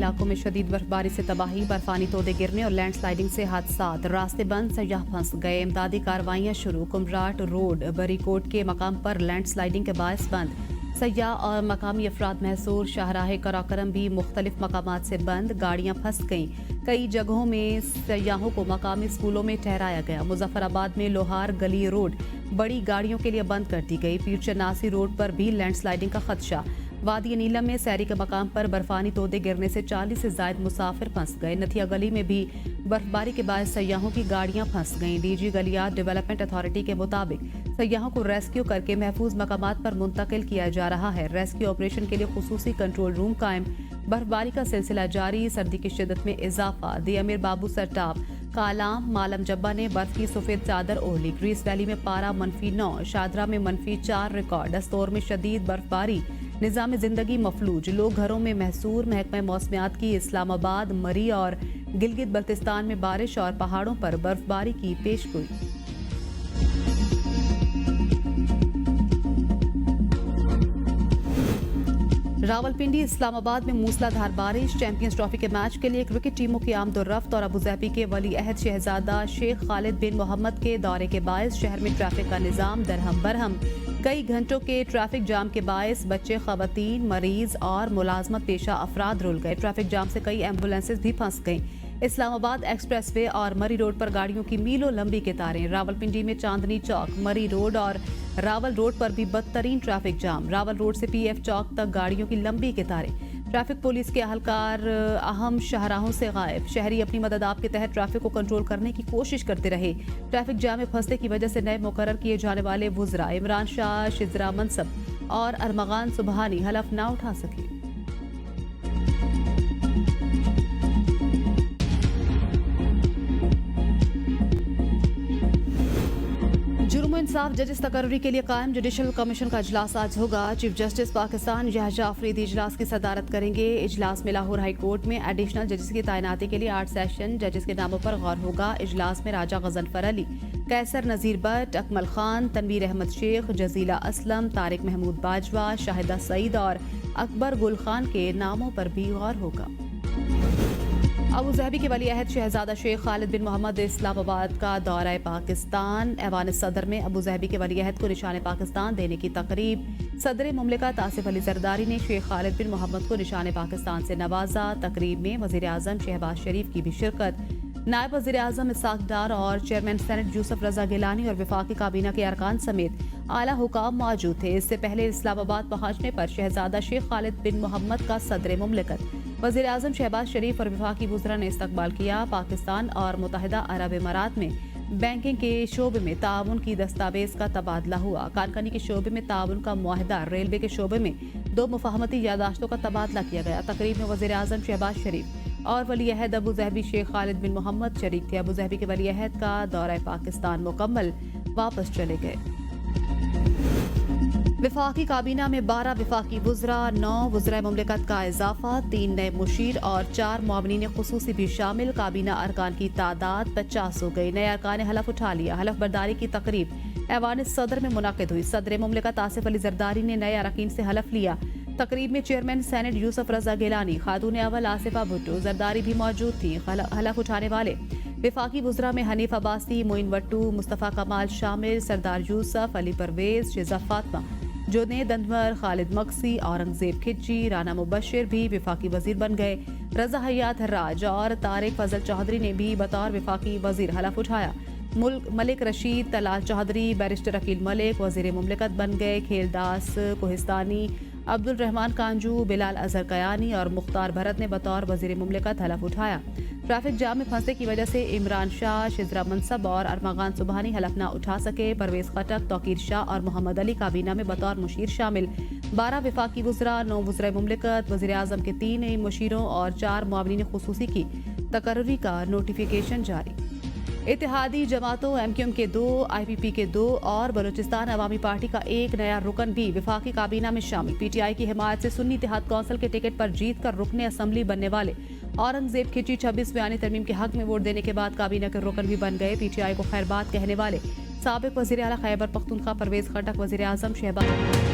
इलाकों में शदीद बर्फबारी से तबाही, बर्फानी तोदे गिरने और लैंडस्लाइडिंग से हादसात, रास्ते बंद, सयाह फंस गए। इमदादी कार्रवाइयां शुरू। कुमराट रोड बरीकोट के मकाम पर लैंडस्लाइडिंग के बायस बंद, सयाह और मकामी अफराद महसूर। शाहराह कराकरम भी मुख्तलिफ मकामात से बंद, गाड़ियां फंस गईं। कई जगहों में सयाहों को मकामी स्कूलों में ठहराया गया। मुजफ्फराबाद में लोहार गली रोड बड़ी गाड़ियों के लिए बंद कर दी गई। पीर चन्नासी रोड पर भी लैंडस्लाइडिंग का खदशा। वादी नीलम में सैरी के मकाम पर बर्फानी तोदे गिरने से 40 से ज्यादा मुसाफिर फंस गए। नथिया गली में भी बर्फबारी के बाद सयाहों की गाड़ियां फंस गईं। डीजी गलियात डेवलपमेंट अथॉरिटी के मुताबिक सयाहों को रेस्क्यू करके महफूज मकामात पर मुंतकिल किया जा रहा है। रेस्क्यू ऑपरेशन के लिए खुसूसी कंट्रोल रूम कायम। बर्फबारी का सिलसिला जारी, सर्दी की शिद्दत में इजाफा। दी अमीर बाबू सरटाप, कालाम, मालम जब्बा ने बर्फ की सफेद चादर ओढ़ ली। ग्रीस वैली में पारा -9, शादरा में -4 रिकॉर्ड। दस्तौर में शदीद बर्फबारी, निज़ाम जिंदगी मफलूज, लोग घरों में महसूर। महकमा मौसमियात की इस्लामाबाद, मरी और गिलगित बल्तिस्तान में बारिश और पहाड़ों पर बर्फबारी की पेशगोई। रावलपिंडी, इस्लामाबाद में मूसलाधार बारिश। चैंपियंस ट्रॉफी के मैच के लिए क्रिकेट टीमों की आमदोरफ्त और अबूजहबी के वली अहद शहजादा शेख खालिद बिन मोहम्मद के दौरे के बायस शहर में ट्रैफिक का निजाम दरहम बरहम। कई घंटों के ट्रैफिक जाम के बायस बच्चे, खवातीन, मरीज और मुलाजमत पेशा अफराद रुल गए। ट्रैफिक जाम से कई एम्बुलेंसेज भी फंस गईं। इस्लामाबाद एक्सप्रेसवे और मरी रोड पर गाड़ियों की मीलों लंबी कतारें। रावलपिंडी में चांदनी चौक, मरी रोड और रावल रोड पर भी बदतरीन ट्रैफिक जाम। रावल रोड से PF चौक तक गाड़ियों की लंबी कतारें। ट्रैफिक पुलिस के अहलकार अहम शाहराहों से गायब। शहरी अपनी मदद आप के तहत ट्रैफिक को कंट्रोल करने की कोशिश करते रहे। ट्रैफिक जाम में फंसने की वजह से नए मुकर्रर किए जाने वाले वुज़रा इमरान शाह, शिजरा मनसब और अरमगान सुबहानी हलफ न उठा सके। जुर्म इंसाफ जजेस तकर्री के लिए कायम जुडिशल कमीशन का इजलास आज होगा। चीफ जस्टिस पाकिस्तान यहजा अफरीदी इजलास की सदारत करेंगे। इजलास में लाहौर हाई कोर्ट में एडिशनल जजेस की तैनाती के लिए 8 सेशन जजेस के नामों पर गौर होगा। इजलास में राजा गजनफर अली, कैसर नजीर भट्ट, अकमल खान, तनवीर अहमद शेख, जजीला असलम, तारिक महमूद बाजवा, शाहिदा सईद और अकबर गुल खान के नामों पर भी गौर होगा। अबूजहबी के वली अहद शहजादा शेख खालिद बिन मोहम्मद इस्लामाबाद का दौरा पाकिस्तान। ऐवान सदर में अबूजहबी के वली अहद को निशान पाकिस्तान देने की तकरीब। सदर मुमलिकत आसिफ अली जरदारी ने शेख खालिद बिन मोहम्मद को निशान पाकिस्तान से नवाजा। तकरीब में वज़ीर आज़म शहबाज शरीफ की भी शिरकत। नायब वज़ीर आज़म इसाक डार और चेयरमैन सेनेट यूसुफ रजा गिलानी और वफाकी काबीना के अरकान समेत आला हुकाम मौजूद थे। इससे पहले इस्लामाबाद पहुंचने पर शहजादा शेख खालिद बिन मोहम्मद का सदर मुमलिकत वज़ीर आज़म शहबाज शरीफ और वफाकी वुज़रा ने इस्तकबाल किया। पाकिस्तान और मुत्तहिदा अरब इमारात में बैंकिंग के शोबे में ताउन की दस्तावेज का तबादला हुआ। कारखानी के शोबे में ताउन का मुआहदा, रेलवे के शोबे में 2 मुफाहमती यादाश्तों का तबादला किया गया। तकरीब में वज़ीर आज़म शहबाज शरीफ और वली अहद अबूजहबी शेख खालिद बिन मोहम्मद शरीक थे। अबूजहबी के वली अहद का दौरा पाकिस्तान मुकम्मल, वापस चले गए। वफाकी काबीना में 12 वफाकी वुज़रा, 9 वुज़रा मुमलिकत का इजाफा, 3 नए मुशीर और 4 मुआवनीन खुसूसी भी शामिल। काबीना अरकान की तादाद 50 हो गई। नए अरकान हलफ उठा लिया। हलफ बर्दारी की तकरीब ऐवान सदर में मुनक़िद हुई। सदर मुमलिकत आसिफ अली जरदारी ने नए अरकान से हलफ लिया। तकरीब में चेयरमैन सेनेट यूसुफ रजा गिलानी, खातून अव्वल आसिफा भुट्टो जरदारी भी मौजूद थी। हलफ उठाने वाले वफाकी वुज़रा में हनीफ अब्बासी, मोइन वट्टू, मुस्तफ़ा कमाल शामिल, सरदार यूसुफ, अली परवेज, शिजा फातिमा, जुनैद अनवर, खालिद मक्सी, औरंगजेब खिच्ची, राना मुबशिर भी वफाकी वजीर बन गए। रजा हयात हर्राज और तारिक फजल चौधरी ने भी बतौर वफाकी वजीर हलफ उठाया। मलिक रशीद, तलाल चौधरी, बैरिस्टर अकील मलिक वजीर मुमलिकत बन गए। खेलदास कोहिस्तानी, अब्दुल रहमान कांजू, बिलाल अजहर कयानी और मुख्तार भरत ने बतौर वजीर मुमलिकत हलफ उठाया। ट्रैफिक जाम में फंसने की वजह से इमरान शाह, शिजरा मनसब और अरमगान सुबहानी हलफ न उठा सके। परवेज खटक, तौकीर शाह और मोहम्मद अली काबीना में बतौर मुशीर शामिल। 12 वफाकी वुज़रा, 9 वुज़रा मुमलिकत, वज़ीर आज़म के 3 नए मुशीरों और 4 मुआवनीन खुसूसी की तकर्री का नोटिफिकेशन जारी। इत्तेहादी जमातों MQM के 2, IPP के 2 और बलूचिस्तान अवामी पार्टी का 1 नया रुकन भी वफाकी काबीना में शामिल। PTI की हिमायत से सुन्नी इत्तेहाद कौंसिल के टिकट पर जीत कर रुकने असम्बली बनने वाले औरंगजेब खिची 26 बयानी तरमीम के हक में वोट देने के बाद काबीना के रुकन भी बन गए। PTI को खैरबाद कहने वाले साबिक वज़ीर आला खैबर पख्तूनख्वा परवेज खटक, वज़ीर आज़म शहबाज